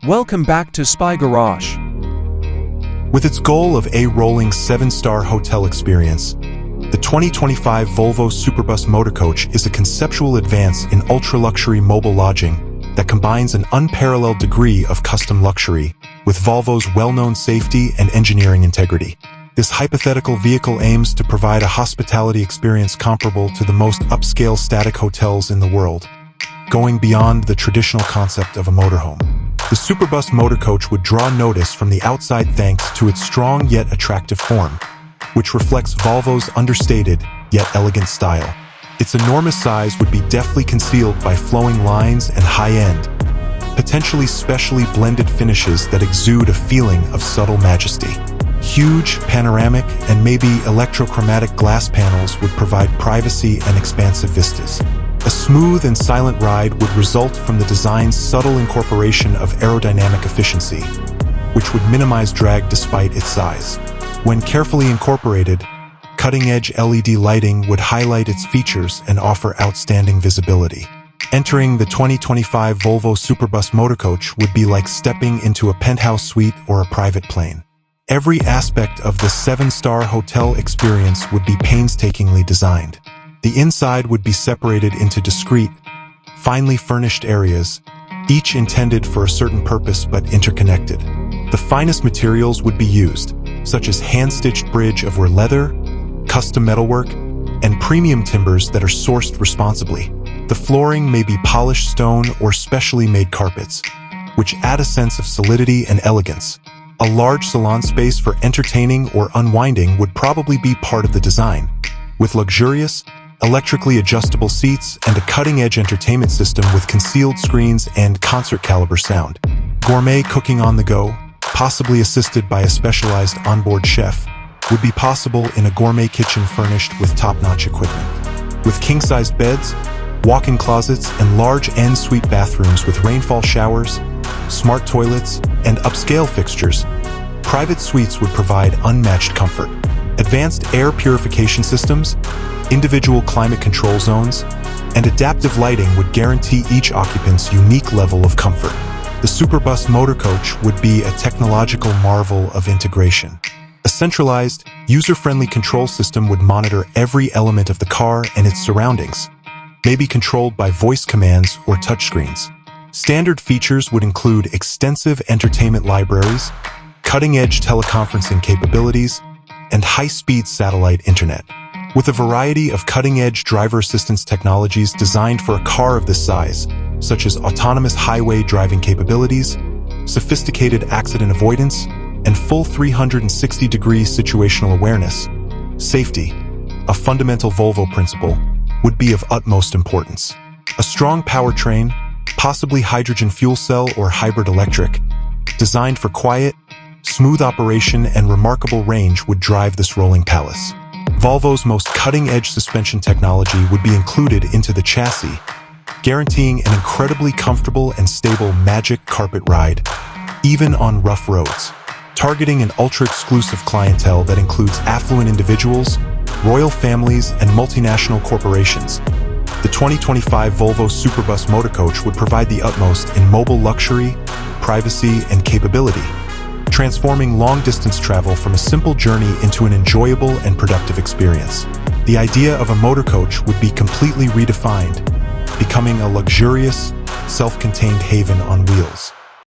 Welcome back to Spy Garage. With its goal of a rolling 7-star hotel experience, the 2025 Volvo SuperBuss Motorcoach is a conceptual advance in ultra-luxury mobile lodging that combines an unparalleled degree of custom luxury with Volvo's well-known safety and engineering integrity. This hypothetical vehicle aims to provide a hospitality experience comparable to the most upscale static hotels in the world, going beyond the traditional concept of a motorhome. The SuperBuss Motorcoach would draw notice from the outside thanks to its strong yet attractive form, which reflects Volvo's understated yet elegant style. Its enormous size would be deftly concealed by flowing lines and high-end, potentially specially blended finishes that exude a feeling of subtle majesty. Huge, panoramic, and maybe electrochromatic glass panels would provide privacy and expansive vistas. A smooth and silent ride would result from the design's subtle incorporation of aerodynamic efficiency, which would minimize drag despite its size. When carefully incorporated, cutting-edge LED lighting would highlight its features and offer outstanding visibility. Entering the 2025 Volvo SuperBuss Motorcoach would be like stepping into a penthouse suite or a private plane. Every aspect of the 7-star hotel experience would be painstakingly designed. The inside would be separated into discrete, finely furnished areas, each intended for a certain purpose but interconnected. The finest materials would be used, such as hand-stitched bridge of leather, custom metalwork, and premium timbers that are sourced responsibly. The flooring may be polished stone or specially made carpets, which add a sense of solidity and elegance. A large salon space for entertaining or unwinding would probably be part of the design, with luxurious, electrically adjustable seats and a cutting-edge entertainment system with concealed screens and concert-caliber sound. Gourmet cooking on the go, possibly assisted by a specialized onboard chef, would be possible in a gourmet kitchen furnished with top-notch equipment. With king-sized beds, walk-in closets, and large en-suite bathrooms with rainfall showers, smart toilets, and upscale fixtures, private suites would provide unmatched comfort. Advanced air purification systems, individual climate control zones, and adaptive lighting would guarantee each occupant's unique level of comfort. The SuperBuss Motorcoach would be a technological marvel of integration. A centralized, user-friendly control system would monitor every element of the car and its surroundings, maybe controlled by voice commands or touchscreens. Standard features would include extensive entertainment libraries, cutting-edge teleconferencing capabilities, and high-speed satellite internet. With a variety of cutting-edge driver assistance technologies designed for a car of this size, such as autonomous highway driving capabilities, sophisticated accident avoidance, and full 360-degree situational awareness, safety, a fundamental Volvo principle, would be of utmost importance. A strong powertrain, possibly hydrogen fuel cell or hybrid electric, designed for quiet, smooth operation and remarkable range would drive this rolling palace. Volvo's most cutting-edge suspension technology would be included into the chassis, guaranteeing an incredibly comfortable and stable magic carpet ride, even on rough roads. Targeting an ultra-exclusive clientele that includes affluent individuals, royal families, and multinational corporations, the 2025 Volvo SuperBuss Motorcoach would provide the utmost in mobile luxury, privacy, and capability, transforming long-distance travel from a simple journey into an enjoyable and productive experience. The idea of a motorcoach would be completely redefined, becoming a luxurious, self-contained haven on wheels.